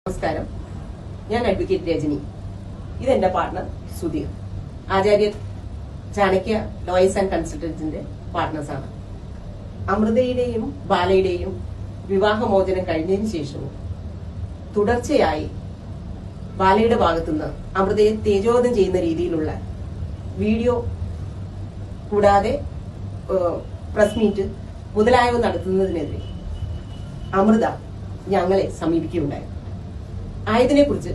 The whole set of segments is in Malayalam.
നമസ്കാരം, ഞാൻ അഡ്വക്കേറ്റ് രജനി. ഇതെന്റെ partner Sudheer. Acharya Chanakya lawyers and കൺസൾട്ടൻസിന്റെ പാർട്ട്നേഴ്സാണ്. അമൃതയുടെയും ബാലയുടെയും വിവാഹമോചനം കഴിഞ്ഞതിന് ശേഷവും തുടർച്ചയായി ബാലയുടെ ഭാഗത്തുനിന്ന് അമൃതയെ തേജോവധം ചെയ്യുന്ന രീതിയിലുള്ള വീഡിയോ കൂടാതെ പ്രസ് മീറ്റ് മുതലായവ നടത്തുന്നതിനെതിരെ അമൃത ഞങ്ങളെ സമീപിക്കുകയുണ്ടായി. ആയതിനെ കുറിച്ച്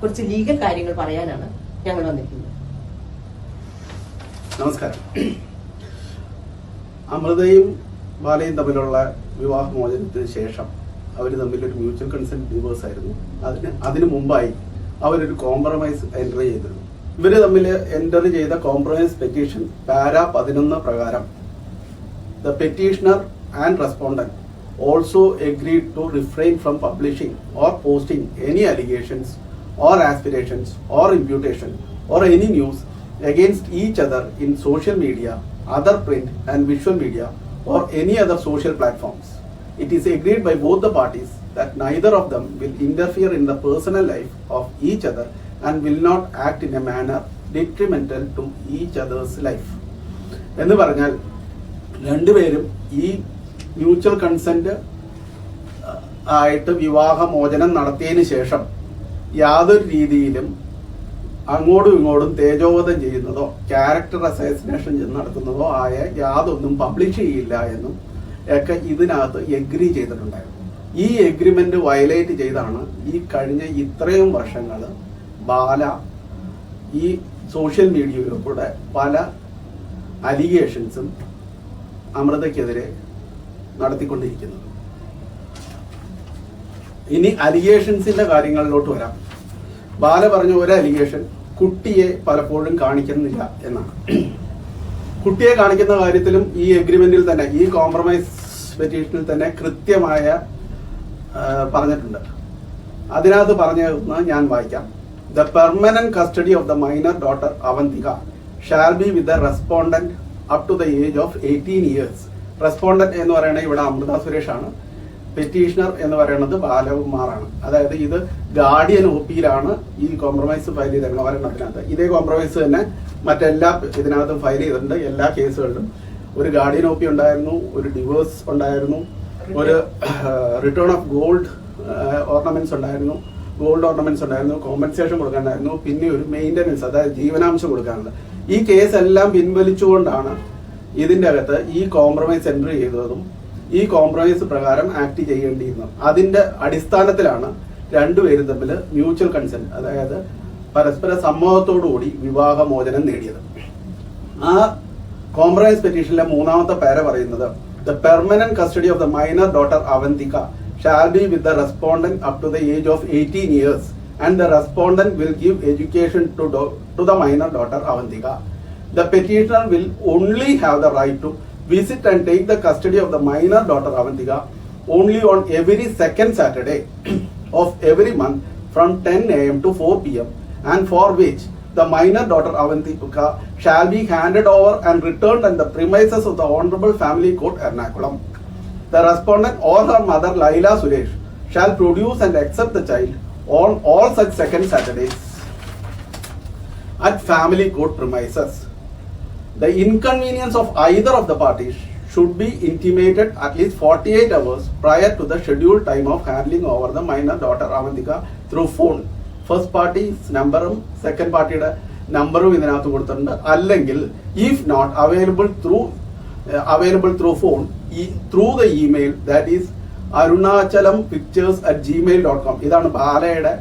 കുറച്ച് ലീഗൽ കാര്യങ്ങൾ പറയാനാണ് ഞങ്ങൾ വന്നിരിക്കുന്നത്. നമസ്കാരം. അമൃതയും ബാലയും തമ്മിലുള്ള വിവാഹമോചനത്തിന് ശേഷം അവർ തമ്മിലൊരു മ്യൂച്വൽ കൺസെന്റ് ഡിവോഴ്സ് ആയിരുന്നു. അതിനു മുമ്പായി അവരൊരു കോംപ്രമൈസ് എൻറ്റർ ചെയ്തിരുന്നു. ഇവര് തമ്മിൽ എൻറ്റർ ചെയ്ത കോംപ്രമൈസ് പെറ്റീഷൻ പാരാ 11 പ്രകാരം the petitioner and respondent also agreed to refrain from publishing or posting any allegations or aspirations or imputation or any news against each other in social media, other print and visual media or any other social platforms. It is agreed by both the parties that neither of them will interfere in the personal life of each other and will not act in a manner detrimental to each other's life. എന്ന് പറഞ്ഞാൽ രണ്ടുപേരും ഈ മ്യൂച്വൽ കൺസെന്റ് ആയിട്ട് വിവാഹമോചനം നടത്തിയതിന് ശേഷം യാതൊരു രീതിയിലും അങ്ങോട്ടും ഇങ്ങോട്ടും തേജോവധം ചെയ്യുന്നതോ ക്യാരക്ടർ അസാസിനേഷൻ നടത്തുന്നതോ ആയ യാതൊന്നും പബ്ലിഷ് ചെയ്യില്ല എന്നും ഒക്കെ ഇതിനകത്ത് എഗ്രി ചെയ്തിട്ടുണ്ടായിരുന്നു. ഈ എഗ്രിമെന്റ് വയലേറ്റ് ചെയ്താണ് ഈ കഴിഞ്ഞ ഇത്രയും വർഷങ്ങൾ ബാല ഈ സോഷ്യൽ മീഡിയയിലൂടെ പല അലിഗേഷൻസും അമൃതയ്ക്കെതിരെ നടത്തിക്കൊണ്ടിരിക്കുന്നത്. ഇനി അലിഗേഷൻസിന്റെ കാര്യങ്ങളിലോട്ട് വരാം. ബാല പറഞ്ഞ ഒരു അലിഗേഷൻ കുട്ടിയെ പലപ്പോഴും കാണിക്കുന്നില്ല എന്നാണ്. കുട്ടിയെ കാണിക്കുന്ന കാര്യത്തിലും ഈ എഗ്രിമെന്റിൽ തന്നെ, ഈ കോംപ്രമൈസ് പെറ്റീഷനിൽ തന്നെ കൃത്യമായ പറഞ്ഞിട്ടുണ്ട്. അതിനകത്ത് പറഞ്ഞത് ഞാൻ വായിക്കാം. The permanent custody of the minor daughter Avantika shall be with the respondent up to the age of 18 years. Respondent എന്ന് പറയുന്നത് ഇവിടെ അമൃത സുരേഷ് ആണ്. പെറ്റീഷണർ എന്ന് പറയുന്നത് ബാലകുമാറാണ്. അതായത് ഇത് ഗാർഡിയൻ ഒപ്പിയിലാണ് ഈ കോംപ്രമൈസ് ഫയൽ ചെയ്തേക്കുന്നത് ഒരെണ്ണത്തിനകത്ത്. ഇതേ കോംപ്രമൈസ് തന്നെ മറ്റെല്ലാ ഇതിനകത്തും ഫയൽ ചെയ്തിട്ടുണ്ട്. എല്ലാ കേസുകളിലും ഒരു ഗാർഡിയൻ ഒപ്പി ഉണ്ടായിരുന്നു, ഒരു ഡിവോഴ്സ് ഉണ്ടായിരുന്നു, ഒരു റിട്ടേൺ ഓഫ് ഗോൾഡ് ഓർണമെന്റ്സ് ഉണ്ടായിരുന്നു, കോമ്പൻസേഷൻ കൊടുക്കാനുണ്ടായിരുന്നു, പിന്നെ ഒരു മെയിൻ്റനൻസ്, അതായത് ജീവനാംശം കൊടുക്കാനുണ്ട്. ഈ കേസ് എല്ലാം പിൻവലിച്ചുകൊണ്ടാണ് ഇതിന്റെ അകത്ത് ഈ കോംപ്രമൈസ് എൻറ്റർ ചെയ്തതും ഈ കോംപ്രമൈസ് പ്രകാരം ആക്ട് ചെയ്യേണ്ടിയിരുന്നത്. അതിന്റെ അടിസ്ഥാനത്തിലാണ് രണ്ടുപേരും തമ്മിൽ മ്യൂച്വൽ കൺസെന്റ്, അതായത് പരസ്പര സമ്മതത്തോടുകൂടി വിവാഹമോചനം നേടിയത്. ആ കോംപ്രമൈസ് പെറ്റീഷനിലെ 3ാമത്തെ പാര പറയുന്നത് the permanent custody of the minor daughter Avantika shall be with the respondent up to the age of 18 years and the respondent will give education to the minor daughter Avantika. The petitioner will only have the right to visit and take the custody of the minor daughter Avantika only on every second Saturday of every month from 10 a.m. to 4 p.m. and for which the minor daughter Avantika shall be handed over and returned on the premises of the Honorable Family Court, Ernakulam. The respondent or her mother Laila Suresh shall produce and accept the child on all such second Saturdays at family court premises. The inconvenience of either of the parties should be intimated at least 48 hours prior to the scheduled time of handing over the minor daughter Avantika through phone. First party's numberum second partyയുടെ നമ്പറും ഇതിനകത്ത് കൊടുത്തിട്ടുണ്ട്. അല്ലെങ്കിൽ if not available through phone, through the email that is arunachalampictures@gmail.com. ഇതാണ് ബാലയുടെ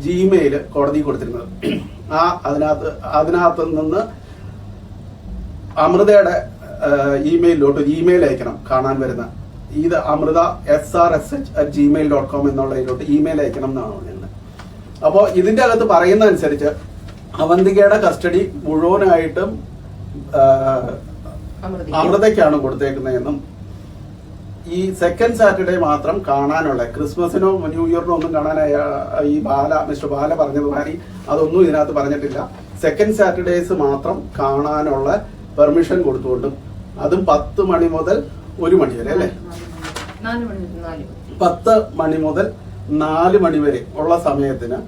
ജിമെയിൽ കോടതി കൊടുത്തിരുന്നത്. അതിനകത്ത് നിന്ന് അമൃതയുടെ ഇമെയിലോട്ട് ഇമെയിൽ അയക്കണം. കാണാൻ വരുന്ന ഇത് അമൃത srsh@gmail.com എന്നുള്ളതിലോട്ട് ഇമെയിൽ അയക്കണം എന്നാണ് പറയുന്നത്. അപ്പോൾ ഇതിന്റെ അകത്ത് പറയുന്ന അനുസരിച്ച് അവന്തികയുടെ കസ്റ്റഡി മുഴുവനായിട്ടും അമൃതയ്ക്കാണ് കൊടുത്തേക്കുന്നതെന്നും ഈ സെക്കൻഡ് സാറ്റർഡേ മാത്രം കാണാനുള്ള, ക്രിസ്മസിനോ ന്യൂ ഇയറിനോ ഒന്നും കാണാനായ ഈ മിസ്റ്റർ ബാല പറഞ്ഞതുമാതിരി അതൊന്നും ഇതിനകത്ത് പറഞ്ഞിട്ടില്ല. സെക്കൻഡ് സാറ്റർഡേസ് മാത്രം കാണാനുള്ള പെർമിഷൻ കൊടുത്തുകൊണ്ടും അതും 10 മണി മുതൽ 1 മണി വരെ അല്ലേ, 10 മണി മുതൽ 4 മണി വരെ ഉള്ള സമയത്തിന്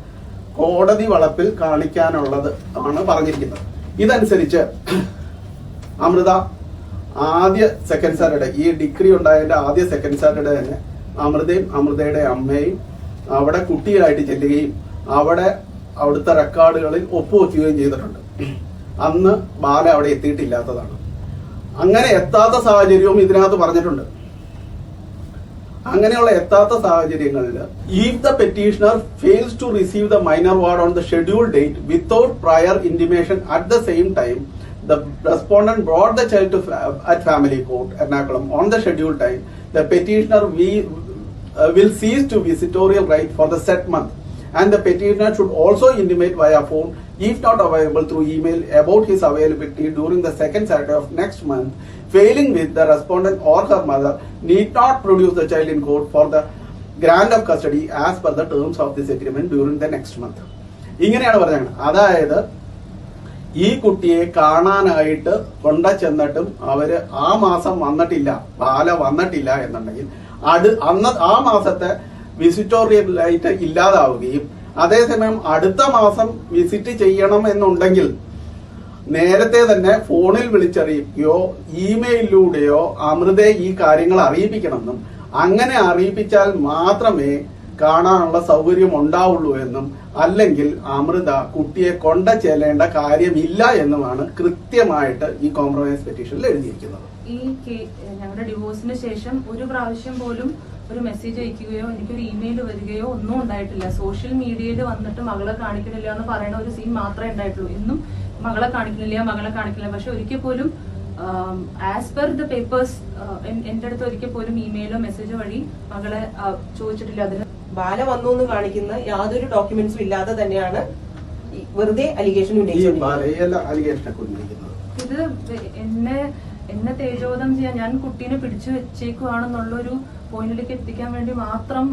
കോടതി വളപ്പിൽ കാണിക്കാനുള്ളത് ആണ് പറഞ്ഞിരിക്കുന്നത്. ഇതനുസരിച്ച് അമൃത ആദ്യ സെക്കൻഡ് സാറ്റർഡേ, ഈ ഡിഗ്രി ഉണ്ടായതിന്റെ ആദ്യ സെക്കൻഡ് സാറ്റർഡേ തന്നെ അമൃതയും അമൃതയുടെ അമ്മയും അവിടെ കുട്ടികളായിട്ട് ചെല്ലുകയും അവിടുത്തെ റെക്കോർഡുകളിൽ ഒപ്പുവെക്കുകയും ചെയ്തിട്ടുണ്ട്. അന്ന് ബാല അവിടെ എത്തിയിട്ടില്ലാത്തതാണ്. അങ്ങനെ എത്താത്ത സാഹചര്യവും ഇതിനകത്ത് പറഞ്ഞിട്ടുണ്ട്. അങ്ങനെയുള്ള എത്താത്ത സാഹചര്യങ്ങളിൽ if the petitioner fails to receive the minor ward on the scheduled date without prior intimation at the same time the respondent brought the child to at family court Ernakulam on the scheduled time, the petitioner will cease to visitorial right for the set month, and the petitioner should also intimate via phone, if not available through email, about his availability during the second Saturday of next month. Failing with, the respondent or her mother need not produce the child in court for the grant of custody as per the terms of this agreement during the next month. ഇങ്ങനെയാണ് പറഞ്ഞത്. അതായത് ഈ കുട്ടിയെ കാണാനായിട്ട് കൊണ്ട ചെന്നിട്ടും അവര് ആ മാസം വന്നിട്ടില്ല, ബാല വന്നിട്ടില്ല എന്നുണ്ടെങ്കിൽ ആ മാസത്തെ വിസിറ്റോറിയലായിട്ട് ഇല്ലാതാവുകയും അതേസമയം അടുത്ത മാസം വിസിറ്റ് ചെയ്യണം എന്നുണ്ടെങ്കിൽ നേരത്തെ തന്നെ ഫോണിൽ വിളിച്ചറിയിക്കുകയോ ഇമെയിലിലൂടെയോ അമൃതയെ ഈ കാര്യങ്ങൾ അറിയിപ്പിക്കണമെന്നും അങ്ങനെ അറിയിപ്പിച്ചാൽ മാത്രമേ കാണാനുള്ള സൗകര്യം ഉണ്ടാവുള്ളൂ എന്നും അല്ലെങ്കിൽ അമൃത കുട്ടിയെ കൊണ്ട ചെല്ലേണ്ട കാര്യമില്ല എന്നുമാണ് കൃത്യമായിട്ട് ഈ കോംപ്രമൈസ് പെറ്റീഷനിൽ എഴുതിയിരിക്കുന്നത്. ഈ ഞങ്ങളുടെ ഡിവോഴ്സിന് ശേഷം ഒരു പ്രാവശ്യം പോലും ഒരു മെസ്സേജ് അയക്കുകയോ എനിക്കൊരു ഇമെയിൽ വരികയോ ഒന്നും ഉണ്ടായിട്ടില്ല. സോഷ്യൽ മീഡിയയിൽ വന്നിട്ട് മകളെ കാണിക്കണില്ല എന്ന് പറയുന്ന ഒരു സീൻ മാത്രമേ ഉണ്ടായിട്ടുള്ളൂ. ഇന്നും മകളെ കാണിക്കണില്ല. പക്ഷെ ഒരിക്കൽ പോലും ആസ് പെർ ദ പേപ്പേഴ്സ് എന്റെ അടുത്ത് ഒരിക്കൽ പോലും ഇമെയിലോ മെസ്സേജോ വഴി മകളെ ചോദിച്ചിട്ടില്ല. അതിന് ബാല വന്നു എന്ന് കാണിക്കുന്ന യാതൊരു ഡോക്യുമെന്റ്സും ഇല്ലാതെ തന്നെയാണ് വെറുതെ അലിഗേഷൻ ഇത് എന്നെ തേജോധം ചെയ്യാൻ, ഞാൻ കുട്ടീനെ പിടിച്ചു വെച്ചേക്കുവാണെന്നുള്ളൊരു പോയിന്റിലേക്ക് എത്തിക്കാൻ വേണ്ടി മാത്രം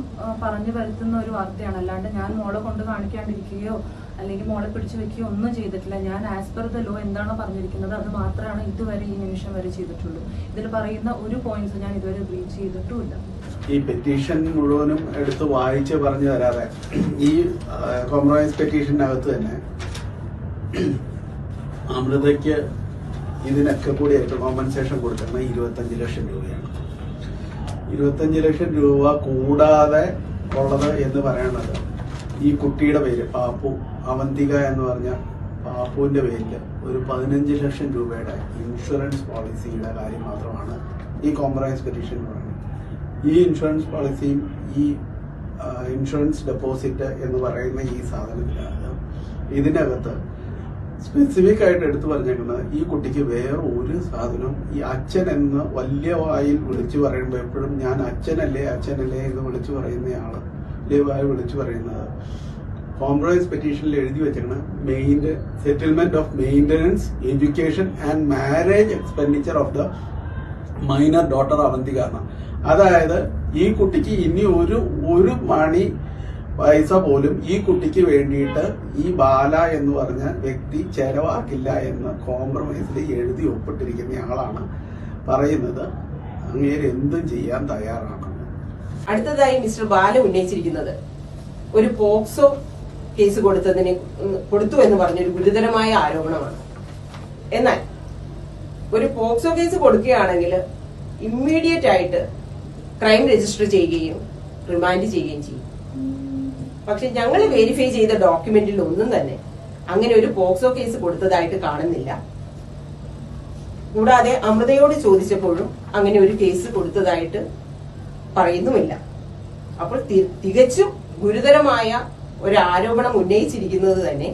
പറഞ്ഞു വരുത്തുന്ന ഒരു വാർത്തയാണ്. അല്ലാണ്ട് ഞാൻ മോളെ കൊണ്ട് കാണിക്കാണ്ടിരിക്കുകയോ അല്ലെങ്കിൽ മോളെ പിടിച്ചു വെക്കുകയോ ഒന്നും ചെയ്തിട്ടില്ല. ഞാൻ ആസ് പെർ ദ ലോ എന്താണോ പറഞ്ഞിരിക്കുന്നത് അത് മാത്രമാണ് ഇതുവരെ ഈ നിമിഷം വരെ ചെയ്തിട്ടുള്ളൂ. ഇതിൽ പറയുന്ന ഒരു പോയിന്റ്സ് ഞാൻ ഇതുവരെ ബ്രീച്ച് ചെയ്തിട്ടുമില്ല. ഈ പെറ്റീഷൻ മുഴുവനും എടുത്ത് വായിച്ച് പറഞ്ഞു തരാതെ ഈ കോംപ്രമൈസ് പെറ്റീഷനകത്ത് തന്നെ അമൃതയ്ക്ക് ഇതിനൊക്കെ കൂടി ആയിട്ട് കോമ്പൻസേഷൻ കൊടുക്കുന്നത് 25 ലക്ഷം രൂപയാണ്. 25 ലക്ഷം രൂപ കൂടാതെ ഉള്ളത് എന്ന് പറയുന്നത് ഈ കുട്ടിയുടെ പേര് പാപ്പു, അവന്തിക എന്ന് പറഞ്ഞ പാപ്പുവിന്റെ പേരിൽ ഒരു 15 ലക്ഷം രൂപയുടെ ഇൻഷുറൻസ് പോളിസിയുടെ കാര്യം മാത്രമാണ് ഈ കോംപ്രമൈസ് പെറ്റീഷൻ പറയുന്നത്. ഈ ഇൻഷുറൻസ് പോളിസിയും ഈ ഇൻഷുറൻസ് ഡെപ്പോസിറ്റ് എന്ന് പറയുന്ന ഈ സാധനത്തിനകത്ത് ഇതിനകത്ത് സ്പെസിഫിക് ആയിട്ട് എടുത്തു പറഞ്ഞേക്കുന്നത് ഈ കുട്ടിക്ക് വേറെ ഒരു സാധനം, ഈ അച്ഛൻ എന്ന് വലിയ വായിൽ വിളിച്ചു പറയുമ്പോൾ എപ്പോഴും ഞാൻ അച്ഛനല്ലേ എന്ന് വിളിച്ചു പറയുന്നയാള് വലിയ വായിൽ വിളിച്ചു പറയുന്നത് കോംപ്രമൈസ് പെറ്റീഷനിൽ എഴുതി വെച്ചിരിക്കുന്ന settlement of maintenance, education and marriage expenditure of the minor daughter Avantika. അതായത് ഈ കുട്ടിക്ക് ഇനി ഒരു മണി പൈസ പോലും ഈ കുട്ടിക്ക് വേണ്ടിയിട്ട് ഈ ബാല എന്ന് പറഞ്ഞ വ്യക്തി ചെലവാക്കില്ല എന്ന് കോംപ്രമൈസിൽ എഴുതി ഒപ്പിട്ടിരിക്കുന്ന ആളാണ് പറയുന്നത്. അങ്ങേര് എന്തും ചെയ്യാൻ തയ്യാറാണ്. അടുത്തതായി മിസ്റ്റർ ബാല ഉന്നയിച്ചിരിക്കുന്നത് ഒരു പോക്സോ കേസ് കൊടുത്തു എന്ന് പറഞ്ഞൊരു ഗുരുതരമായ ആരോപണമാണ്. എന്നാൽ ഒരു പോക്സോ കേസ് കൊടുക്കുകയാണെങ്കിൽ ഇമ്മീഡിയറ്റ് ആയിട്ട് ക്രൈം രജിസ്റ്റർ ചെയ്യുകയും റിമാൻഡ് ചെയ്യുകയും ചെയ്യും. പക്ഷെ ഞങ്ങൾ വെരിഫൈ ചെയ്ത ഡോക്യുമെന്റിൽ ഒന്നും തന്നെ അങ്ങനെ ഒരു പോക്സോ കേസ് കൊടുത്തതായിട്ട് കാണുന്നില്ല. കൂടാതെ അമൃതയോട് ചോദിച്ചപ്പോഴും അങ്ങനെ ഒരു കേസ് കൊടുത്തതായിട്ട് പറയുന്നുമില്ല. അപ്പോൾ തികച്ചും ഗുരുതരമായ ഒരു ആരോപണം ഉന്നയിച്ചിരിക്കുന്നത് തന്നെ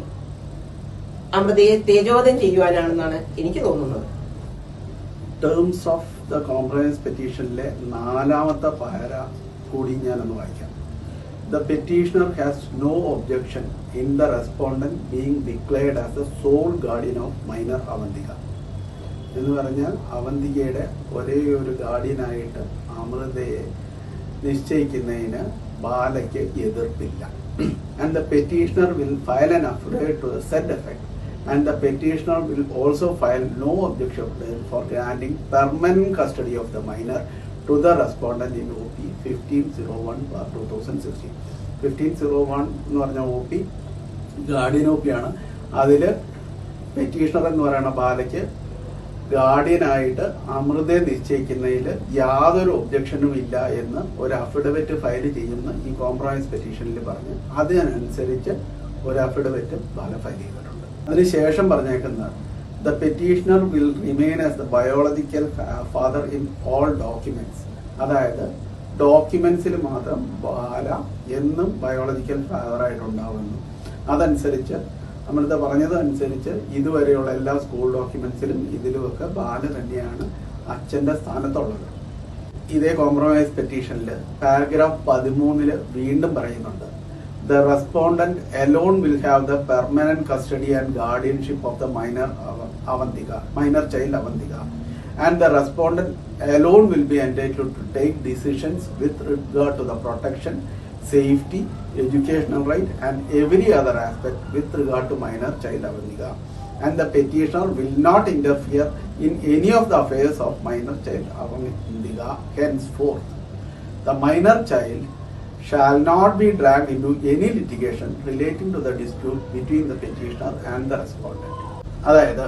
അമൃതയെ തേജോവധം ചെയ്യുവാനാണെന്നാണ് എനിക്ക് തോന്നുന്നത്. ടേംസ് ഓഫ് ദ കോംപ്രമൈസ് പെറ്റീഷനിലെ 4ാമത്തെ പാര കൂടി ഞാനൊന്ന് വായിക്കാം. The petitioner has no objection in the respondent being declared as the sole guardian of minor Avantika. എന്ന് പറഞ്ഞാൽ അവന്തികയുടെ ഒരേ ഒരു ഗാർഡിയനായിട്ട് അമൃതയെ നിശ്ചയിക്കുന്നതിന് ബാലയ്ക്ക് എതിർപ്പില്ല. And the petitioner will file an affidavit to the said effect. And the petitioner will also file no objection for granting permanent custody of the minor to the respondent in OP 1501/2016. 1501 എന്ന് പറഞ്ഞ OP ഗാർഡിയൻ OP ആണ്. അതിൽ പെറ്റീഷണർ എന്ന് പറയുന്ന ബാലയ്ക്ക് ഗാർഡിയനായിട്ട് അമൃതയെ നിശ്ചയിക്കുന്നതിൽ യാതൊരു ഒബ്ജക്ഷനും ഇല്ല എന്ന് ഒരു അഫിഡവിറ്റ് ഫയൽ ചെയ്യുന്ന ഈ കോംപ്രമൈസ് പെറ്റീഷനിൽ പറഞ്ഞ് അതിനനുസരിച്ച് ഒരു അഫിഡവിറ്റ് ബാല ഫയൽ ചെയ്തിട്ടുണ്ട്. അതിനുശേഷം പറഞ്ഞേക്കുന്നത് the petitioner will remain as the biological father in all documents. അതായത് ഡോക്യുമെന്റ്സിൽ മാത്രം ബാല എന്നും ബയോളജിക്കൽ ഫാദറായിട്ടുണ്ടാവുമെന്നും അതനുസരിച്ച് അമൃത പറഞ്ഞതനുസരിച്ച് ഇതുവരെയുള്ള എല്ലാ സ്കൂൾ ഡോക്യുമെന്റ്സിലും ഇതിലുമൊക്കെ ബാല തന്നെയാണ് അച്ഛന്റെ സ്ഥാനത്തുള്ളത്. ഇതേ കോംപ്രമൈസ് പെറ്റീഷനിൽ പാരഗ്രാഫ് 13 വീണ്ടും പറയുന്നുണ്ട്, the respondent alone will have the permanent custody and guardianship of the minor child Avantika and the respondent alone will be entitled to take decisions with regard to the protection, safety, educational right and every other aspect with regard to minor child avandika, and the petitioner will not interfere in any of the affairs of minor child avandika henceforth. The minor child shall not be dragged into any litigation relating to the dispute between the petitioner and the respondent. അതായത്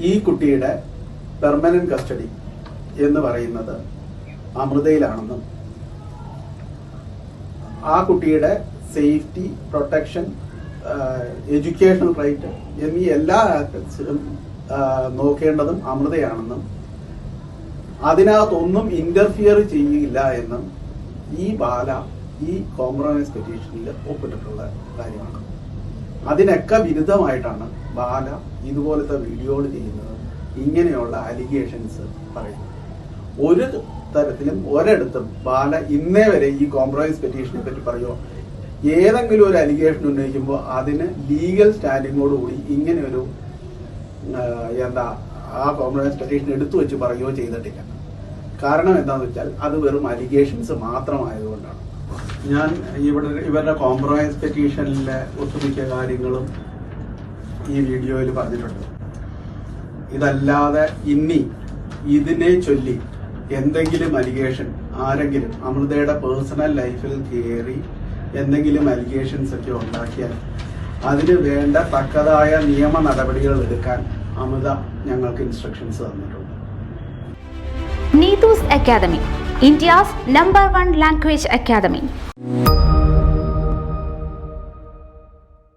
ഈ കുട്ടിയുടെ പെർമനന്റ് കസ്റ്റഡി എന്ന് പറയുന്നത് അമൃതയിലാണെന്നും ആ കുട്ടിയുടെ സേഫ്റ്റി, പ്രൊട്ടക്ഷൻ, എഡ്യൂക്കേഷണൽ റൈറ്റ് എന്നീ എല്ലാ ആസ്പെക്ട്സിലും നോക്കേണ്ടതും അമൃതയാണെന്നും അതിനകത്തൊന്നും ഇന്റർഫിയർ ചെയ്യില്ല എന്നും ഈ ബാല ഈ കോംപ്രമൈസ് പെറ്റീഷനിൽ ഒപ്പിട്ടിട്ടുള്ള കാര്യമാണ്. അതിനൊക്കെ വിരുദ്ധമായിട്ടാണ് ബാല ഇതുപോലത്തെ വീഡിയോകൾ ചെയ്യുന്നത്, ഇങ്ങനെയുള്ള അലിഗേഷൻസ് പറയുന്നത്. ഒരു തരത്തിലും ഒരിടത്തും ബാല ഇന്നേ വരെ ഈ കോംപ്രമൈസ് പെറ്റീഷനെ പറ്റി പറയുമോ, ഏതെങ്കിലും ഒരു അലിഗേഷൻ ഉന്നയിക്കുമ്പോൾ അതിന് ലീഗൽ സ്റ്റാൻഡിങ്ങോടുകൂടി ഇങ്ങനെ ഒരു ആ കോംപ്രമൈസ് പെറ്റീഷൻ എടുത്തു വെച്ച് പറയുകയോ ചെയ്തിട്ടില്ല. കാരണം എന്താണെന്ന് വെച്ചാൽ അത് വെറും അലിഗേഷൻസ് മാത്രമായതുകൊണ്ടാണ്. ഞാൻ ഇവരുടെ കോംപ്രമൈസ് പെറ്റീഷനിലെ ഒട്ടുമിക്ക കാര്യങ്ങളും ഈ വീഡിയോയിൽ പറഞ്ഞിട്ടുണ്ട്. ഇതല്ലാതെ ഇനി ഇതിനെ ചൊല്ലി എന്തെങ്കിലും അലിഗേഷൻ ആരെങ്കിലും അമൃതയുടെ പേഴ്സണൽ ലൈഫിൽ കയറി എന്തെങ്കിലും അലിഗേഷൻസ് ഒക്കെ ഉണ്ടാക്കിയാൽ അതിന് വേണ്ട തക്കതായ നിയമ നടപടികൾ എടുക്കാൻ അമൃത ഞങ്ങൾക്ക് ഇൻസ്ട്രക്ഷൻസ് തന്നിട്ടുണ്ട്. Neetu's Academy, India's #1 language academy.